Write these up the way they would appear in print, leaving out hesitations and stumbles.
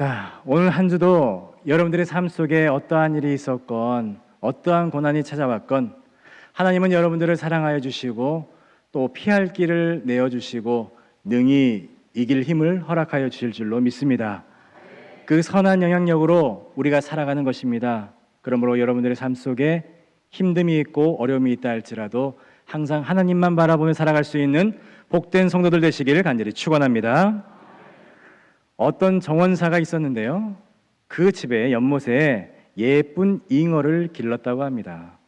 자, 오늘 한 주도 여러분들의 삶 속에 어떠한 일이 있었건 어떠한 고난이 찾아왔건 하나님은 여러분들을 사랑하여 주시고 또 피할 길을 내어주시고 능히 이길 힘을 허락하여 주실 줄로 믿습니다. 그 선한 영향력으로 우리가 살아가는 것입니다. 그러므로 여러분들의 삶 속에 힘듦이 있고 어려움이 있다 할지라도 항상 하나님만 바라보며 살아갈 수 있는 복된 성도들 되시기를 간절히 축원합니다. 어떤 정원사가 있었는데요, 그 집에 연못에 예쁜 잉어를 길렀다고 합니다.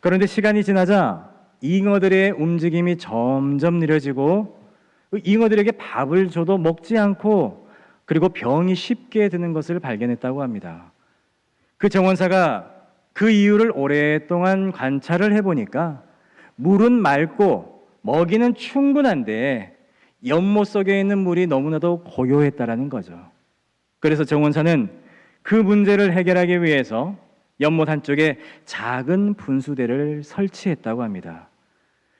그런데 시간이 지나자 잉어들의 움직임이 점점 느려지고 잉어들에게 밥을 줘도 먹지 않고 그리고 병이 쉽게 드는 것을 발견했다고 합니다. 그 정원사가 그 이유를 오랫동안 관찰을 해보니까 물은 맑고 먹이는 충분한데 연못 속에 있는 물이 너무나도 고요했다라는 거죠. 그래서 정원사는 그 문제를 해결하기 위해서 연못 한쪽에 작은 분수대를 설치했다고 합니다.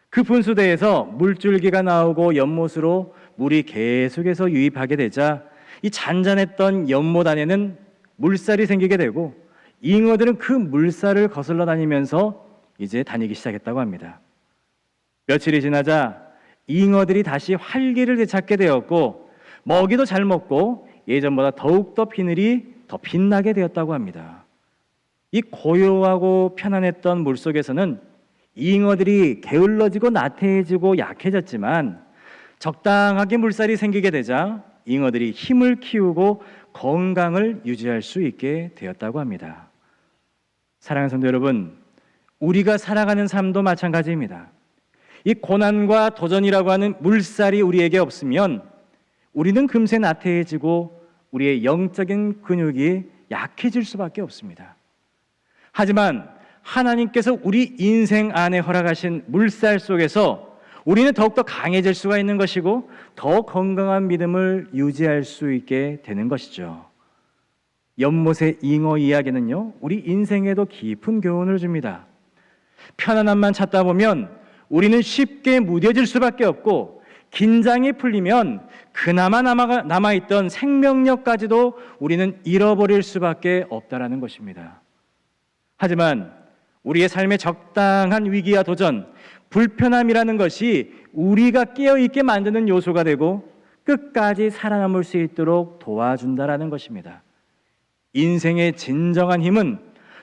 그 분수대에서 물줄기가 나오고 연못으로 물이 계속해서 유입하게 되자 이 잔잔했던 연못 안에는 물살이 생기게 되고 잉어들은 그 물살을 거슬러 다니면서 이제 다니기 시작했다고 합니다. 며칠이 지나자 잉어들이 다시 활기를 되찾게 되었고 먹이도 잘 먹고 예전보다 더욱더 비늘이 더 빛나게 되었다고 합니다. 이 고요하고 편안했던 물속에서는 잉어들이 게을러지고 나태해지고 약해졌지만 적당하게 물살이 생기게 되자 잉어들이 힘을 키우고 건강을 유지할 수 있게 되었다고 합니다. 사랑하는 성도 여러분, 우리가 살아가는 삶도 마찬가지입니다. 이 고난과 도전이라고 하는 물살이 우리에게 없으면 우리는 금세 나태해지고 우리의 영적인 근육이 약해질 수밖에 없습니다. 하지만 하나님께서 우리 인생 안에 허락하신 물살 속에서 우리는 더욱더 강해질 수가 있는 것이고 더 건강한 믿음을 유지할 수 있게 되는 것이죠. 연못의 잉어 이야기는요, 우리 인생에도 깊은 교훈을 줍니다. 편안함만 찾다 보면 우리는 쉽게 무뎌질 수밖에 없고 긴장이 풀리면 그나마 남아있던 생명력까지도 우리는 잃어버릴 수밖에 없다라는 것입니다. 하지만 우리의 삶의 적당한 위기와 도전, 불편함이라는 것이 우리가 깨어있게 만드는 요소가 되고 끝까지 살아남을 수 있도록 도와준다라는 것입니다. 인생의 진정한 힘은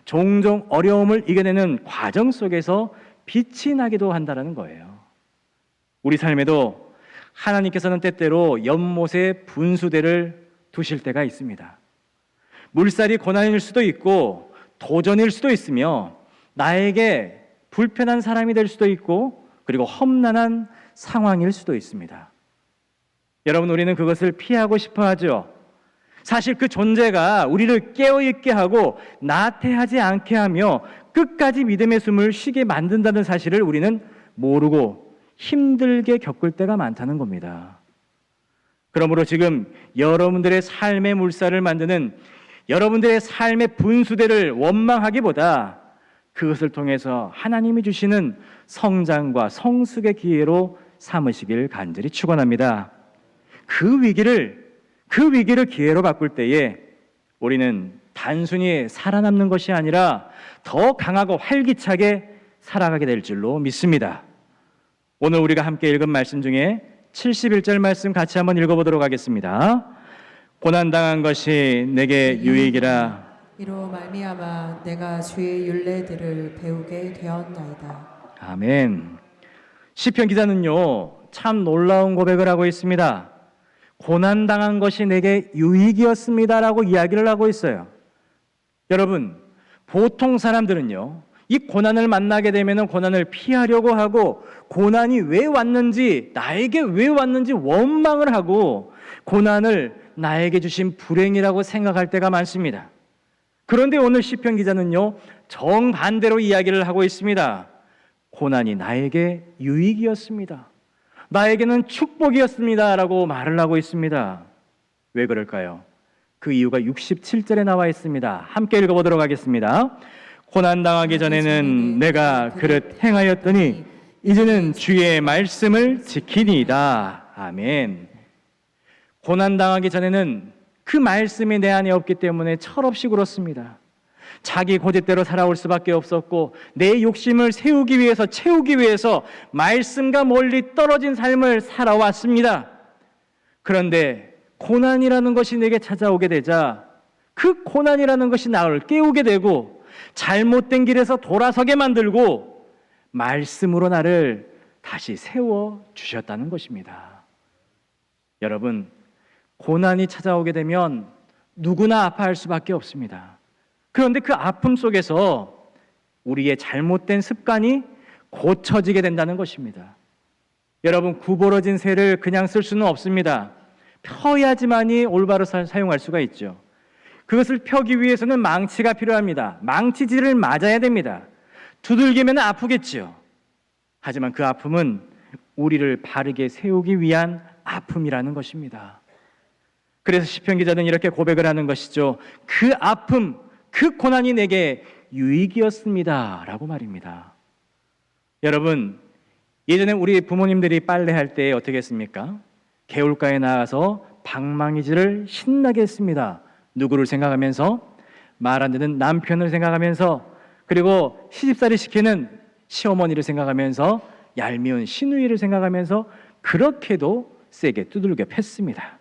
종종 어려움을 이겨내는 과정 속에서 빛이 나기도 한다는 거예요. 우리 삶에도 하나님께서는 때때로 연못에 분수대를 두실 때가 있습니다. 물살이 고난일 수도 있고 도전일 수도 있으며 나에게 불편한 사람이 될 수도 있고 그리고 험난한 상황일 수도 있습니다. 여러분, 우리는 그것을 피하고 싶어 하죠. 사실 그 존재가 우리를 깨어있게 하고 나태하지 않게 하며 끝까지 믿음의 숨을 쉬게 만든다는 사실을 우리는 모르고 힘들게 겪을 때가 많다는 겁니다. 그러므로 지금 여러분들의 삶의 물살을 만드는 여러분들의 삶의 분수대를 원망하기보다 그것을 통해서 하나님이 주시는 성장과 성숙의 기회로 삼으시길 간절히 축원합니다. 그 위기를 기회로 바꿀 때에 우리는 단순히 살아남는 것이 아니라 더 강하고 활기차게 살아가게 될 줄로 믿습니다. 오늘 우리가 함께 읽은 말씀 중에 71절 말씀 같이 한번 읽어보도록 하겠습니다. 고난당한 것이 내게 유익이라. 이로 말미암아 내가 주의 율례들을 배우게 되었나이다. 아멘. 시편 기자는요, 참 놀라운 고백을 하고 있습니다. 고난당한 것이 내게 유익이었습니다라고 이야기를 하고 있어요. 여러분, 보통 사람들은요, 이 고난을 만나게 되면 고난을 피하려고 하고 고난이 왜 왔는지, 나에게 왜 왔는지 원망을 하고 고난을 나에게 주신 불행이라고 생각할 때가 많습니다. 그런데 오늘 시편 기자는요, 정반대로 이야기를 하고 있습니다. 고난이 나에게 유익이었습니다. 나에게는 축복이었습니다 라고 말을 하고 있습니다. 왜 그럴까요? 그 이유가 67절에 나와 있습니다. 함께 읽어보도록 하겠습니다. 고난당하기 전에는 내가 그릇 행하였더니 이제는 주의 말씀을 지키니이다. 아멘. 고난당하기 전에는 그 말씀이 내 안에 없기 때문에 철없이 굴었습니다. 자기 고집대로 살아올 수밖에 없었고 내 욕심을 세우기 위해서 채우기 위해서 말씀과 멀리 떨어진 삶을 살아왔습니다. 그런데 고난이라는 것이 내게 찾아오게 되자 그 고난이라는 것이 나를 깨우게 되고 잘못된 길에서 돌아서게 만들고 말씀으로 나를 다시 세워 주셨다는 것입니다. 여러분, 고난이 찾아오게 되면 누구나 아파할 수밖에 없습니다. 그런데 그 아픔 속에서 우리의 잘못된 습관이 고쳐지게 된다는 것입니다. 여러분, 구부러진 새를 그냥 쓸 수는 없습니다. 펴야지만이 올바로 사용할 수가 있죠. 그것을 펴기 위해서는 망치가 필요합니다. 망치질을 맞아야 됩니다. 두들기면 아프겠죠. 하지만 그 아픔은 우리를 바르게 세우기 위한 아픔이라는 것입니다. 그래서 시편 기자는 이렇게 고백을 하는 것이죠. 그 아픔, 그 고난이 내게 유익이었습니다 라고 말입니다. 여러분, 예전에 우리 부모님들이 빨래할 때 어떻게 했습니까? 개울가에 나가서 방망이질을 신나게 했습니다. 누구를 생각하면서? 말 안 듣는 남편을 생각하면서, 그리고 시집살이 시키는 시어머니를 생각하면서, 얄미운 시누이를 생각하면서 그렇게도 세게 두들겨 팼습니다.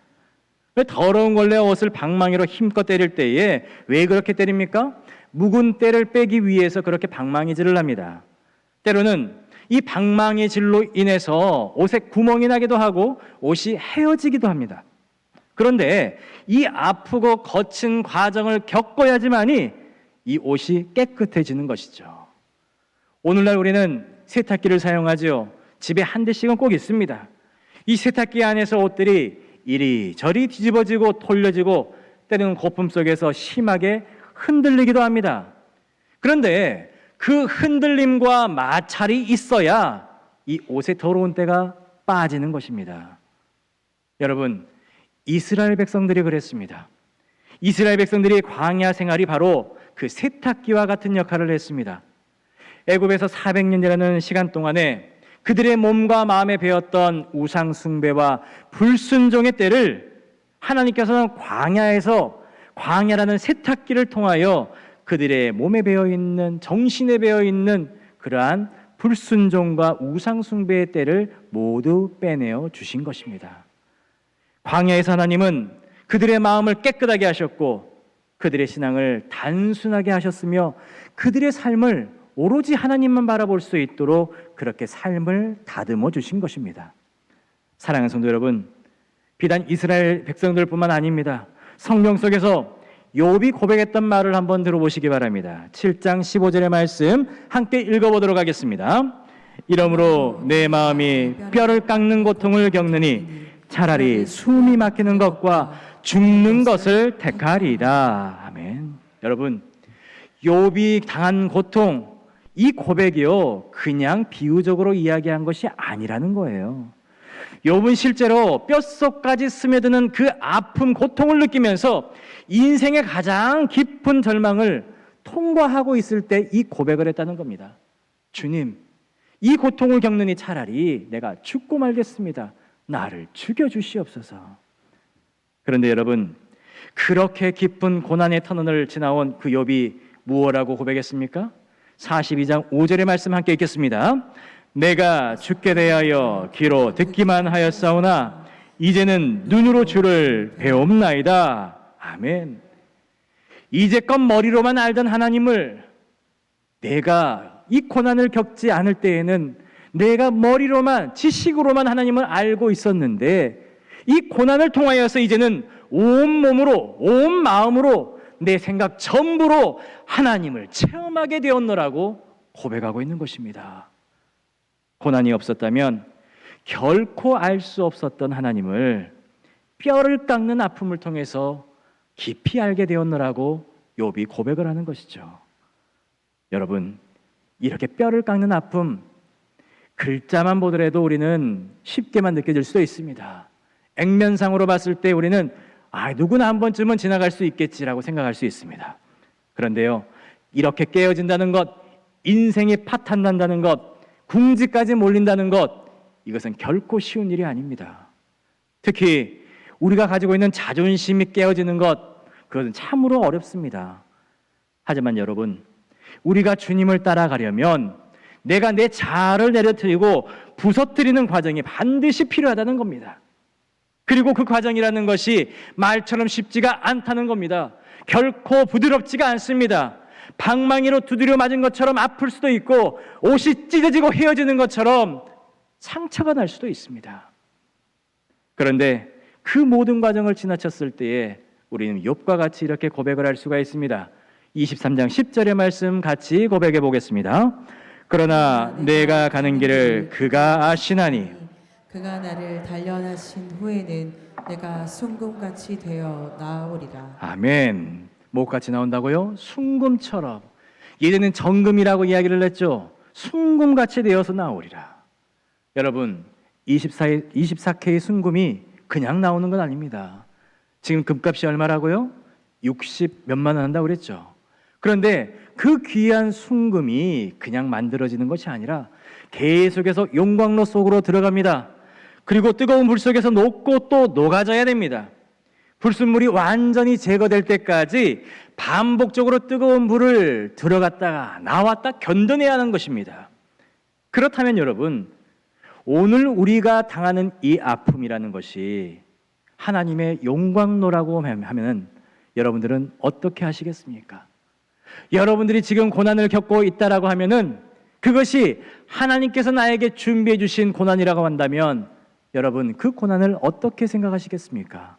더러운 걸레 옷을 방망이로 힘껏 때릴 때에 왜 그렇게 때립니까? 묵은 때를 빼기 위해서 그렇게 방망이질을 합니다. 때로는 이 방망이질로 인해서 옷에 구멍이 나기도 하고 옷이 헤어지기도 합니다. 그런데 이 아프고 거친 과정을 겪어야지만이 이 옷이 깨끗해지는 것이죠. 오늘날 우리는 세탁기를 사용하죠. 집에 한 대씩은 꼭 있습니다. 이 세탁기 안에서 옷들이 이리저리 뒤집어지고 돌려지고 때로는 거품 속에서 심하게 흔들리기도 합니다. 그런데 그 흔들림과 마찰이 있어야 이 옷의 더러운 때가 빠지는 것입니다. 여러분, 이스라엘 백성들이 그랬습니다. 이스라엘 백성들이 광야 생활이 바로 그 세탁기와 같은 역할을 했습니다. 애굽에서 400년이라는 시간 동안에 그들의 몸과 마음에 배었던 우상 숭배와 불순종의 때를 하나님께서는 광야라는 세탁기를 통하여 그들의 몸에 배어있는, 정신에 배어있는 그러한 불순종과 우상 숭배의 때를 모두 빼내어 주신 것입니다. 광야에서 하나님은 그들의 마음을 깨끗하게 하셨고 그들의 신앙을 단순하게 하셨으며 그들의 삶을 오로지 하나님만 바라볼 수 있도록 그렇게 삶을 다듬어 주신 것입니다. 사랑하는 성도 여러분, 비단 이스라엘 백성들뿐만 아닙니다. 성경 속에서 욥이 고백했던 말을 한번 들어보시기 바랍니다. 7장 15절의 말씀 함께 읽어보도록 하겠습니다. 이러므로 내 마음이 뼈를 깎는 고통을 겪느니 차라리 숨이 막히는 것과 죽는 것을 택하리이다. 아멘. 여러분, 욥이 당한 고통, 이 고백이요 그냥 비유적으로 이야기한 것이 아니라는 거예요. 욥은 실제로 뼛속까지 스며드는 그 아픔, 고통을 느끼면서 인생의 가장 깊은 절망을 통과하고 있을 때 이 고백을 했다는 겁니다. 주님, 이 고통을 겪느니 차라리 내가 죽고 말겠습니다. 나를 죽여주시옵소서. 그런데 여러분, 그렇게 깊은 고난의 터널을 지나온 그 욥이 무엇라고 고백했습니까? 42장 5절의 말씀 함께 읽겠습니다. 내가 죽게 대하여 귀로 듣기만 하였사오나 이제는 눈으로 주를 배옵나이다. 아멘. 이제껏 머리로만 알던 하나님을 내가 이 고난을 겪지 않을 때에는 내가 머리로만, 지식으로만 하나님을 알고 있었는데 이 고난을 통하여서 이제는 온 몸으로, 온 마음으로, 내 생각 전부로 하나님을 체험하게 되었노라고 고백하고 있는 것입니다. 고난이 없었다면 결코 알 수 없었던 하나님을 뼈를 깎는 아픔을 통해서 깊이 알게 되었노라고 욥이 고백을 하는 것이죠. 여러분, 이렇게 뼈를 깎는 아픔, 글자만 보더라도 우리는 쉽게만 느껴질 수도 있습니다. 액면상으로 봤을 때 우리는 누구나 한 번쯤은 지나갈 수 있겠지라고 생각할 수 있습니다. 그런데요, 이렇게 깨어진다는 것, 인생이 파탄난다는 것, 궁지까지 몰린다는 것, 이것은 결코 쉬운 일이 아닙니다. 특히 우리가 가지고 있는 자존심이 깨어지는 것, 그것은 참으로 어렵습니다. 하지만 여러분, 우리가 주님을 따라가려면 내가 내 자아를 내려뜨리고 부서뜨리는 과정이 반드시 필요하다는 겁니다. 그리고 그 과정이라는 것이 말처럼 쉽지가 않다는 겁니다. 결코 부드럽지가 않습니다. 방망이로 두드려 맞은 것처럼 아플 수도 있고, 옷이 찢어지고 헤어지는 것처럼 상처가 날 수도 있습니다. 그런데 그 모든 과정을 지나쳤을 때에 우리는 욥과 같이 이렇게 고백을 할 수가 있습니다. 23장 10절의 말씀 같이 고백해 보겠습니다. 그러나 내가 가는 길을 그가 아시나니, 그가 나를 단련하신 후에는 내가 순금같이 되어 나아오리라. 아멘. 뭐같이 나온다고요? 순금처럼. 예전엔 정금이라고 이야기를 했죠. 순금같이 되어서 나오리라. 여러분, 24K 순금이 그냥 나오는 건 아닙니다. 지금 금값이 얼마라고요? 60 몇만 원 한다고 그랬죠. 그런데 그 귀한 순금이 그냥 만들어지는 것이 아니라 계속해서 용광로 속으로 들어갑니다. 그리고 뜨거운 불 속에서 녹고 또 녹아져야 됩니다. 불순물이 완전히 제거될 때까지 반복적으로 뜨거운 불을 들어갔다가 나왔다 견뎌내야 하는 것입니다. 그렇다면 여러분, 오늘 우리가 당하는 이 아픔이라는 것이 하나님의 용광로라고 하면 여러분들은 어떻게 하시겠습니까? 여러분들이 지금 고난을 겪고 있다라고 하면은 그것이 하나님께서 나에게 준비해 주신 고난이라고 한다면 여러분, 그 고난을 어떻게 생각하시겠습니까?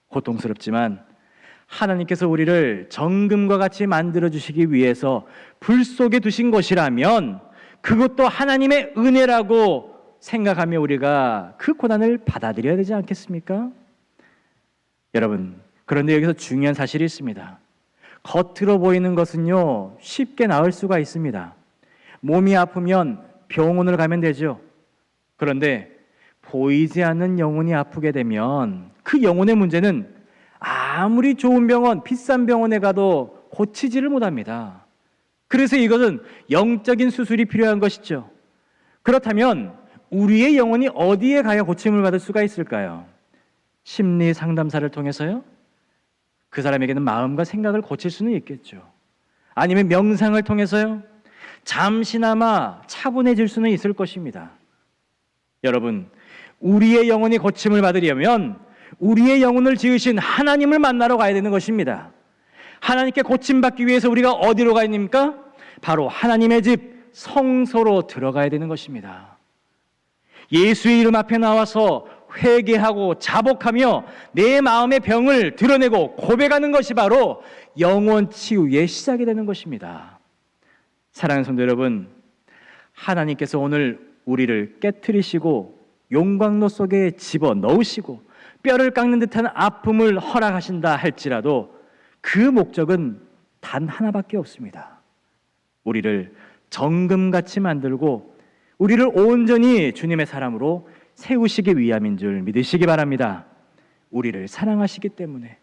고통스럽지만 하나님께서 우리를 정금과 같이 만들어 주시기 위해서 불 속에 두신 것이라면 그것도 하나님의 은혜라고 생각하며 우리가 그 고난을 받아들여야 되지 않겠습니까? 여러분, 그런데 여기서 중요한 사실이 있습니다. 겉으로 보이는 것은요, 쉽게 나을 수가 있습니다. 몸이 아프면 병원을 가면 되죠. 그런데 보이지 않는 영혼이 아프게 되면 그 영혼의 문제는 아무리 좋은 병원, 비싼 병원에 가도 고치지를 못합니다. 그래서 이것은 영적인 수술이 필요한 것이죠. 그렇다면 우리의 영혼이 어디에 가야 고침을 받을 수가 있을까요? 심리 상담사를 통해서요? 그 사람에게는 마음과 생각을 고칠 수는 있겠죠. 아니면 명상을 통해서요? 잠시나마 차분해질 수는 있을 것입니다. 여러분, 우리의 영혼이 고침을 받으려면 우리의 영혼을 지으신 하나님을 만나러 가야 되는 것입니다. 하나님께 고침받기 위해서 우리가 어디로 가야 됩니까? 바로 하나님의 집 성소로 들어가야 되는 것입니다. 예수의 이름 앞에 나와서 회개하고 자복하며 내 마음의 병을 드러내고 고백하는 것이 바로 영혼 치유의 시작이 되는 것입니다. 사랑하는 성도 여러분, 하나님께서 오늘 우리를 깨트리시고 용광로 속에 집어넣으시고 뼈를 깎는 듯한 아픔을 허락하신다 할지라도 그 목적은 단 하나밖에 없습니다. 우리를 정금같이 만들고 우리를 온전히 주님의 사람으로 세우시기 위함인 줄 믿으시기 바랍니다. 우리를 사랑하시기 때문에,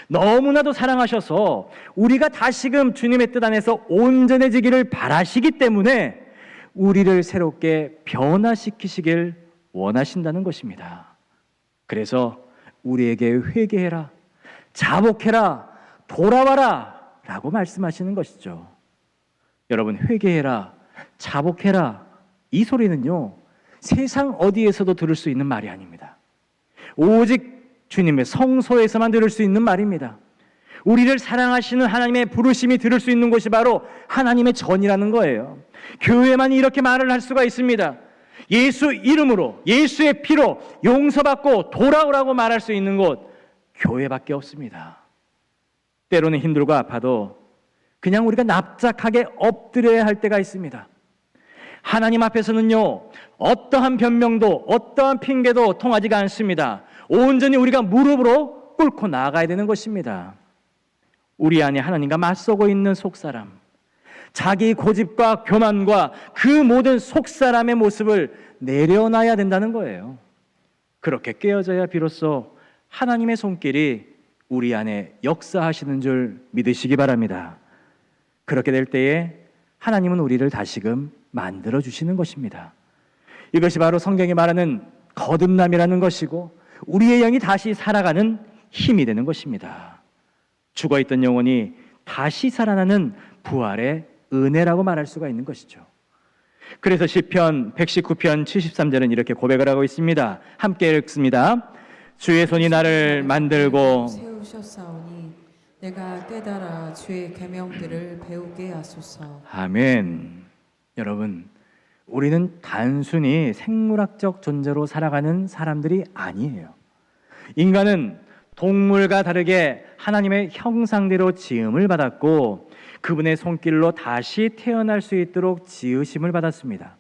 너무나도 사랑하셔서 우리가 다시금 주님의 뜻 안에서 온전해지기를 바라시기 때문에 우리를 새롭게 변화시키시길 원하신다는 것입니다. 그래서 우리에게 회개해라, 자복해라, 돌아와라 라고 말씀하시는 것이죠. 여러분, 회개해라, 자복해라, 이 소리는요, 세상 어디에서도 들을 수 있는 말이 아닙니다. 오직 주님의 성소에서만 들을 수 있는 말입니다. 우리를 사랑하시는 하나님의 부르심이 들을 수 있는 곳이 바로 하나님의 전이라는 거예요. 교회만 이렇게 말을 할 수가 있습니다. 예수 이름으로, 예수의 피로 용서받고 돌아오라고 말할 수 있는 곳, 교회밖에 없습니다. 때로는 힘들고 아파도 그냥 우리가 납작하게 엎드려야 할 때가 있습니다. 하나님 앞에서는요, 어떠한 변명도 어떠한 핑계도 통하지가 않습니다. 온전히 우리가 무릎으로 꿇고 나아가야 되는 것입니다. 우리 안에 하나님과 맞서고 있는 속사람, 자기 고집과 교만과 그 모든 속사람의 모습을 내려놔야 된다는 거예요. 그렇게 깨어져야 비로소 하나님의 손길이 우리 안에 역사하시는 줄 믿으시기 바랍니다. 그렇게 될 때에 하나님은 우리를 다시금 만들어 주시는 것입니다. 이것이 바로 성경이 말하는 거듭남이라는 것이고, 우리의 영이 다시 살아가는 힘이 되는 것입니다. 죽어있던 영혼이 다시 살아나는 부활의 은혜라고 말할 수가 있는 것이죠. 그래서 시편 119편 73절은 이렇게 고백을 하고 있습니다. 함께 읽습니다. 주의 손이 나를 만들고 세우셨사오니 내가 깨달아 주의 계명들을 배우게 하소서. 아멘. 여러분, 우리는 단순히 생물학적 존재로 살아가는 사람들이 아니에요. 인간은 동물과 다르게 하나님의 형상대로 지음을 받았고 그분의 손길로 다시 태어날 수 있도록 지으심을 받았습니다.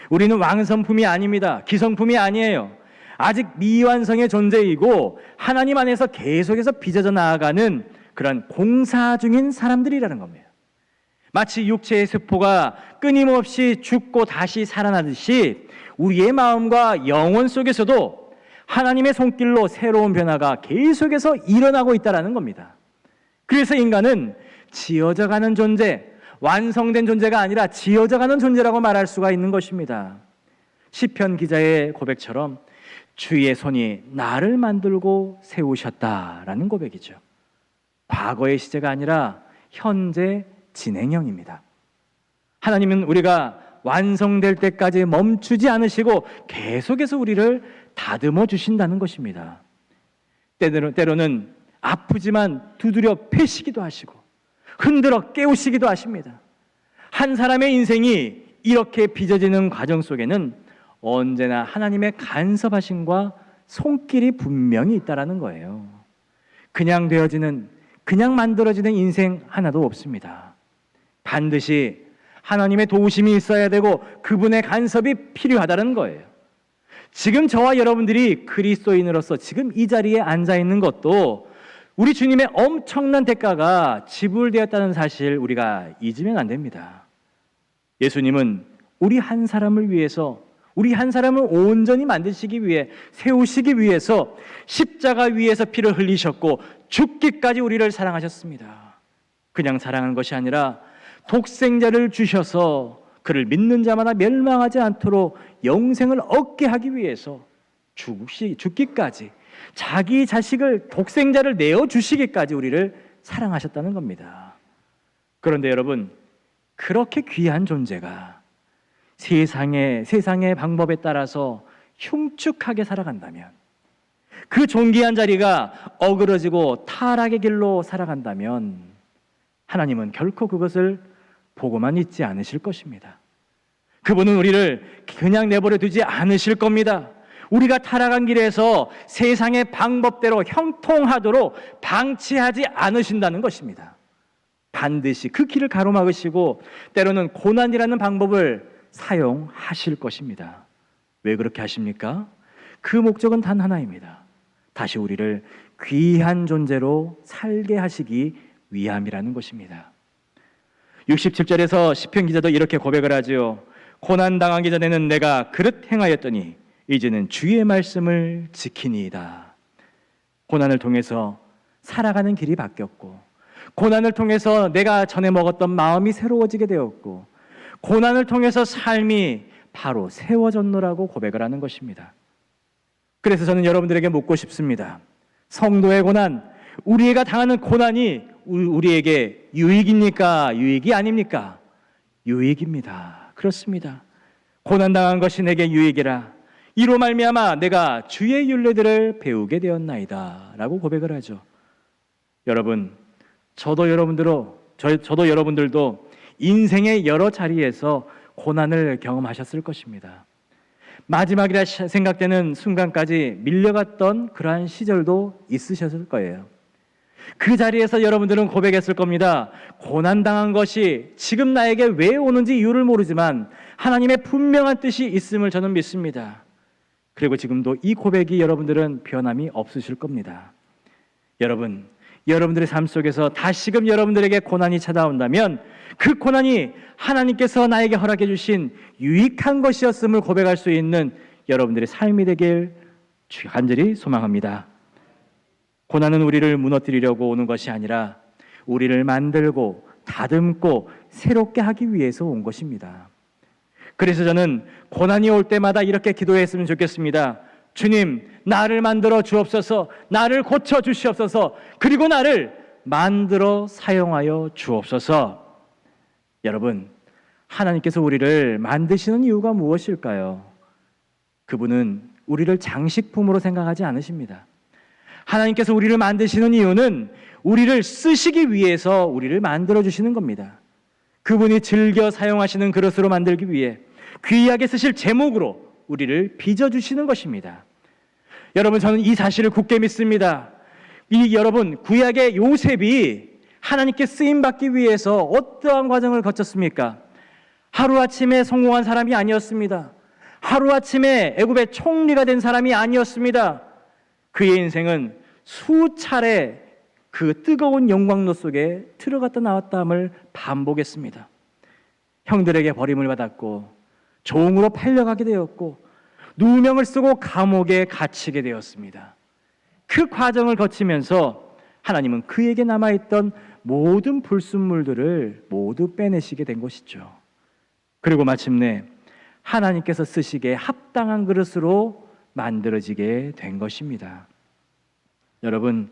우리는 왕성품이 아닙니다. 기성품이 아니에요. 아직 미완성의 존재이고 하나님 안에서 계속해서 빚어져 나아가는 그런 공사 중인 사람들이라는 겁니다. 마치 육체의 세포가 끊임없이 죽고 다시 살아나듯이 우리의 마음과 영혼 속에서도 하나님의 손길로 새로운 변화가 계속해서 일어나고 있다는 겁니다. 그래서 인간은 지어져가는 존재, 완성된 존재가 아니라 지어져가는 존재라고 말할 수가 있는 것입니다. 시편 기자의 고백처럼 주의 손이 나를 만들고 세우셨다라는 고백이죠. 과거의 시제가 아니라 현재 진행형입니다. 하나님은 우리가 완성될 때까지 멈추지 않으시고 계속해서 우리를 다듬어 주신다는 것입니다. 때로는 아프지만 두드려 패시기도 하시고 흔들어 깨우시기도 하십니다. 한 사람의 인생이 이렇게 빚어지는 과정 속에는 언제나 하나님의 간섭하심과 손길이 분명히 있다라는 거예요. 그냥 되어지는, 그냥 만들어지는 인생 하나도 없습니다. 반드시 하나님의 도우심이 있어야 되고 그분의 간섭이 필요하다는 거예요. 지금 저와 여러분들이 그리스도인으로서 지금 이 자리에 앉아 있는 것도 우리 주님의 엄청난 대가가 지불되었다는 사실 우리가 잊으면 안 됩니다. 예수님은 우리 한 사람을 위해서, 우리 한 사람을 온전히 만드시기 위해, 세우시기 위해서 십자가 위에서 피를 흘리셨고 죽기까지 우리를 사랑하셨습니다. 그냥 사랑한 것이 아니라 독생자를 주셔서 그를 믿는 자마다 멸망하지 않도록 영생을 얻게 하기 위해서 죽기까지, 자기 자식을, 독생자를 내어주시기까지 우리를 사랑하셨다는 겁니다. 그런데 여러분, 그렇게 귀한 존재가 세상의 방법에 따라서 흉측하게 살아간다면, 그 존귀한 자리가 어그러지고 타락의 길로 살아간다면 하나님은 결코 그것을 보고만 있지 않으실 것입니다. 그분은 우리를 그냥 내버려 두지 않으실 겁니다. 우리가 타락한 길에서 세상의 방법대로 형통하도록 방치하지 않으신다는 것입니다. 반드시 그 길을 가로막으시고 때로는 고난이라는 방법을 사용하실 것입니다. 왜 그렇게 하십니까? 그 목적은 단 하나입니다. 다시 우리를 귀한 존재로 살게 하시기 위함이라는 것입니다. 67절에서 시편 기자도 이렇게 고백을 하지요. 고난당하기 전에는 내가 그릇 행하였더니 이제는 주의 말씀을 지키니이다. 고난을 통해서 살아가는 길이 바뀌었고, 고난을 통해서 내가 전에 먹었던 마음이 새로워지게 되었고, 고난을 통해서 삶이 바로 세워졌노라고 고백을 하는 것입니다. 그래서 저는 여러분들에게 묻고 싶습니다. 성도의 고난, 우리가 당하는 고난이 우리에게 유익입니까? 유익이 아닙니까? 유익입니다. 그렇습니다. 고난당한 것이 내게 유익이라. 이로 말미암아 내가 주의 율례들을 배우게 되었나이다 라고 고백을 하죠. 여러분, 저도 여러분들도 인생의 여러 자리에서 고난을 경험하셨을 것입니다. 마지막이라 생각되는 순간까지 밀려갔던 그러한 시절도 있으셨을 거예요. 그 자리에서 여러분들은 고백했을 겁니다. 고난당한 것이 지금 나에게 왜 오는지 이유를 모르지만 하나님의 분명한 뜻이 있음을 저는 믿습니다. 그리고 지금도 이 고백이 여러분들은 변함이 없으실 겁니다. 여러분, 여러분들의 삶 속에서 다시금 여러분들에게 고난이 찾아온다면 그 고난이 하나님께서 나에게 허락해 주신 유익한 것이었음을 고백할 수 있는 여러분들의 삶이 되길 간절히 소망합니다. 고난은 우리를 무너뜨리려고 오는 것이 아니라 우리를 만들고 다듬고 새롭게 하기 위해서 온 것입니다. 그래서 저는 고난이 올 때마다 이렇게 기도했으면 좋겠습니다. 주님, 나를 만들어 주옵소서, 나를 고쳐 주시옵소서, 그리고 나를 만들어 사용하여 주옵소서. 여러분, 하나님께서 우리를 만드시는 이유가 무엇일까요? 그분은 우리를 장식품으로 생각하지 않으십니다. 하나님께서 우리를 만드시는 이유는 우리를 쓰시기 위해서 우리를 만들어 주시는 겁니다. 그분이 즐겨 사용하시는 그릇으로 만들기 위해 귀하게 쓰실 제목으로 우리를 빚어주시는 것입니다. 여러분, 저는 이 사실을 굳게 믿습니다. 여러분, 구약의 요셉이 하나님께 쓰임받기 위해서 어떠한 과정을 거쳤습니까? 하루아침에 성공한 사람이 아니었습니다. 하루아침에 애굽의 총리가 된 사람이 아니었습니다. 그의 인생은 수차례 그 뜨거운 영광로 속에 들어갔다 나왔다함을 반복했습니다. 형들에게 버림을 받았고 종으로 팔려가게 되었고 누명을 쓰고 감옥에 갇히게 되었습니다. 그 과정을 거치면서 하나님은 그에게 남아있던 모든 불순물들을 모두 빼내시게 된 것이죠. 그리고 마침내 하나님께서 쓰시기에 합당한 그릇으로 만들어지게 된 것입니다. 여러분,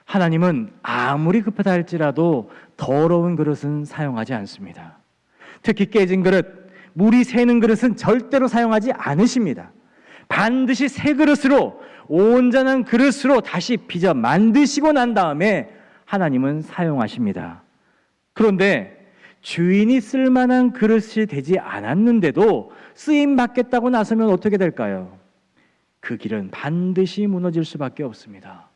하나님은 아무리 급하다 할지라도 더러운 그릇은 사용하지 않습니다. 특히 깨진 그릇, 물이 새는 그릇은 절대로 사용하지 않으십니다. 반드시 새 그릇으로, 온전한 그릇으로 다시 빚어 만드시고 난 다음에 하나님은 사용하십니다. 그런데 주인이 쓸만한 그릇이 되지 않았는데도 쓰임 받겠다고 나서면 어떻게 될까요? 그 길은 반드시 무너질 수밖에 없습니다.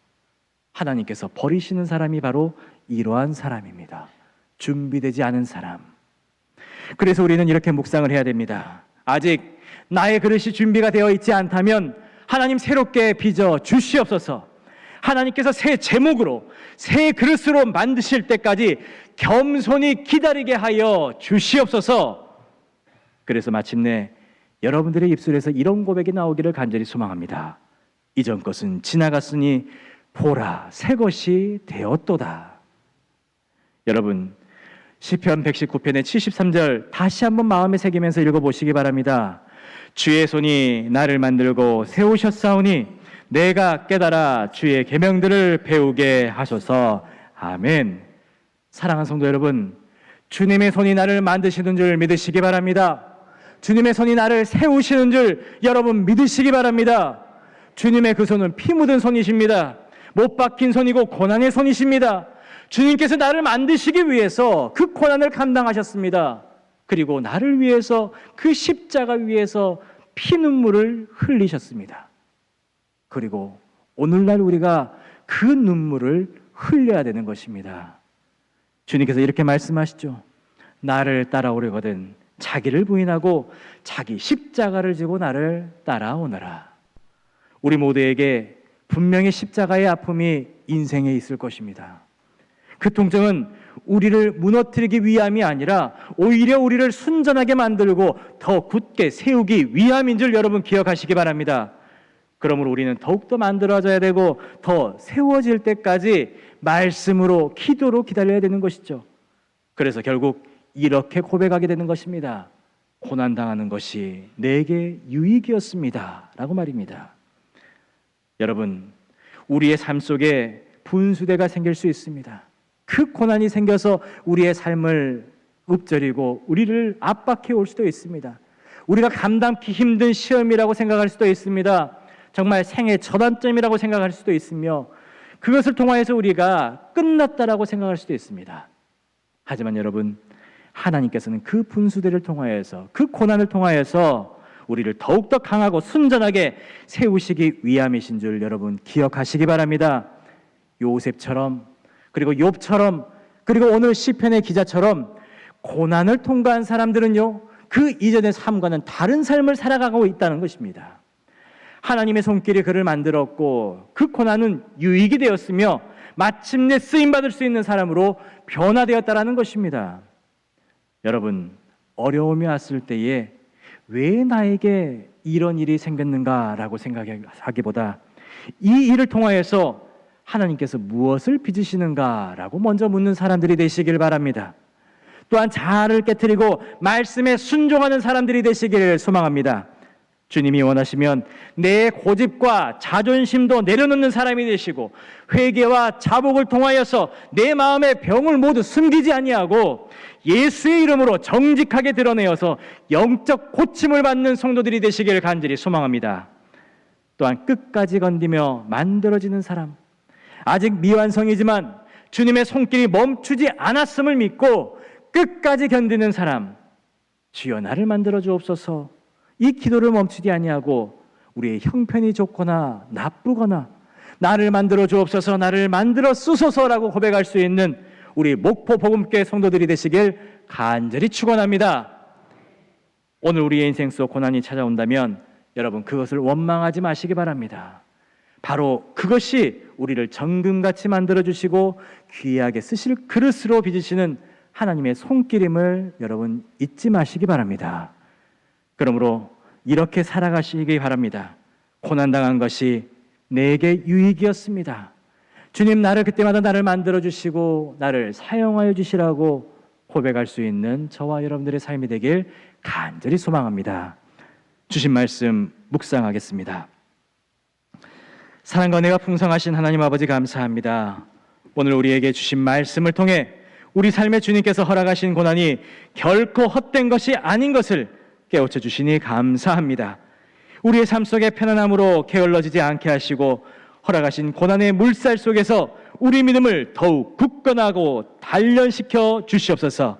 하나님께서 버리시는 사람이 바로 이러한 사람입니다. 준비되지 않은 사람. 그래서 우리는 이렇게 묵상을 해야 됩니다. 아직 나의 그릇이 준비가 되어 있지 않다면 하나님 새롭게 빚어 주시옵소서. 하나님께서 새 제목으로, 새 그릇으로 만드실 때까지 겸손히 기다리게 하여 주시옵소서. 그래서 마침내 여러분들의 입술에서 이런 고백이 나오기를 간절히 소망합니다. 이전 것은 지나갔으니 보라, 새 것이 되었도다. 여러분, 시편 119편의 73절 다시 한번 마음에 새기면서 읽어보시기 바랍니다. 주의 손이 나를 만들고 세우셨사오니 내가 깨달아 주의 계명들을 배우게 하소서. 아멘. 사랑하는 성도 여러분, 주님의 손이 나를 만드시는 줄 믿으시기 바랍니다. 주님의 손이 나를 세우시는 줄 여러분 믿으시기 바랍니다. 주님의 그 손은 피 묻은 손이십니다. 못 박힌 손이고 고난의 손이십니다. 주님께서 나를 만드시기 위해서 그 고난을 감당하셨습니다. 그리고 나를 위해서 그 십자가 위에서 피눈물을 흘리셨습니다. 그리고 오늘날 우리가 그 눈물을 흘려야 되는 것입니다. 주님께서 이렇게 말씀하시죠. 나를 따라오려거든 자기를 부인하고 자기 십자가를 지고 나를 따라오너라. 우리 모두에게 분명히 십자가의 아픔이 인생에 있을 것입니다. 그 통증은 우리를 무너뜨리기 위함이 아니라 오히려 우리를 순전하게 만들고 더 굳게 세우기 위함인 줄 여러분 기억하시기 바랍니다. 그러므로 우리는 더욱더 만들어져야 되고 더 세워질 때까지 말씀으로 기도로 기다려야 되는 것이죠. 그래서 결국 이렇게 고백하게 되는 것입니다. 고난당하는 것이 내게 유익이었습니다 라고 말입니다. 여러분, 우리의 삶 속에 분수대가 생길 수 있습니다. 그 고난이 생겨서 우리의 삶을 읊조리고 우리를 압박해 올 수도 있습니다. 우리가 감당하기 힘든 시험이라고 생각할 수도 있습니다. 정말 생의 전환점이라고 생각할 수도 있으며 그것을 통하여서 우리가 끝났다라고 생각할 수도 있습니다. 하지만 여러분, 하나님께서는 그 분수대를 통하여서 그 고난을 통하여서 우리를 더욱더 강하고 순전하게 세우시기 위함이신 줄 여러분 기억하시기 바랍니다. 요셉처럼 그리고 욥처럼 그리고 오늘 시편의 기자처럼 고난을 통과한 사람들은요 그 이전의 삶과는 다른 삶을 살아가고 있다는 것입니다. 하나님의 손길이 그를 만들었고 그 고난은 유익이 되었으며 마침내 쓰임받을 수 있는 사람으로 변화되었다는 것입니다. 여러분, 어려움이 왔을 때에 왜 나에게 이런 일이 생겼는가라고 생각하기보다 이 일을 통하여서 하나님께서 무엇을 빚으시는가라고 먼저 묻는 사람들이 되시길 바랍니다. 또한 자아를 깨트리고 말씀에 순종하는 사람들이 되시기를 소망합니다. 주님이 원하시면 내 고집과 자존심도 내려놓는 사람이 되시고 회개와 자복을 통하여서 내 마음의 병을 모두 숨기지 아니하고 예수의 이름으로 정직하게 드러내어서 영적 고침을 받는 성도들이 되시기를 간절히 소망합니다. 또한 끝까지 건디며 만들어지는 사람, 아직 미완성이지만 주님의 손길이 멈추지 않았음을 믿고 끝까지 견디는 사람, 주여 나를 만들어 주옵소서. 이 기도를 멈추지 아니하고 우리의 형편이 좋거나 나쁘거나 나를 만들어 주옵소서, 나를 만들어 쓰소서라고 고백할 수 있는 우리 목포 복음교회 성도들이 되시길 간절히 축원합니다. 오늘 우리의 인생 속 고난이 찾아온다면 여러분 그것을 원망하지 마시기 바랍니다. 바로 그것이 우리를 정금같이 만들어 주시고 귀하게 쓰실 그릇으로 빚으시는 하나님의 손길임을 여러분 잊지 마시기 바랍니다. 그러므로 이렇게 살아가시기 바랍니다. 고난당한 것이 내게 유익이었습니다. 주님 나를 그때마다 나를 만들어 주시고 나를 사용하여 주시라고 고백할 수 있는 저와 여러분들의 삶이 되길 간절히 소망합니다. 주신 말씀 묵상하겠습니다. 사랑과 은혜가 풍성하신 하나님 아버지 감사합니다. 오늘 우리에게 주신 말씀을 통해 우리 삶에 주님께서 허락하신 고난이 결코 헛된 것이 아닌 것을 깨우쳐 주시니 감사합니다. 우리의 삶 속에 편안함으로 게을러지지 않게 하시고 허락하신 고난의 물살 속에서 우리 믿음을 더욱 굳건하고 단련시켜 주시옵소서.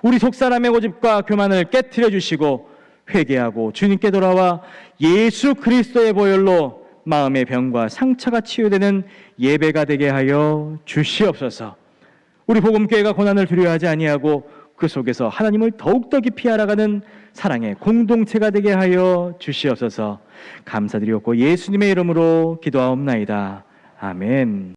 우리 속사람의 고집과 교만을 깨트려 주시고 회개하고 주님께 돌아와 예수 그리스도의 보혈로 마음의 병과 상처가 치유되는 예배가 되게 하여 주시옵소서. 우리 복음교회가 고난을 두려워하지 아니하고 그 속에서 하나님을 더욱더 깊이 알아가는 사랑의 공동체가 되게 하여 주시옵소서. 감사드리옵고 예수님의 이름으로 기도하옵나이다. 아멘.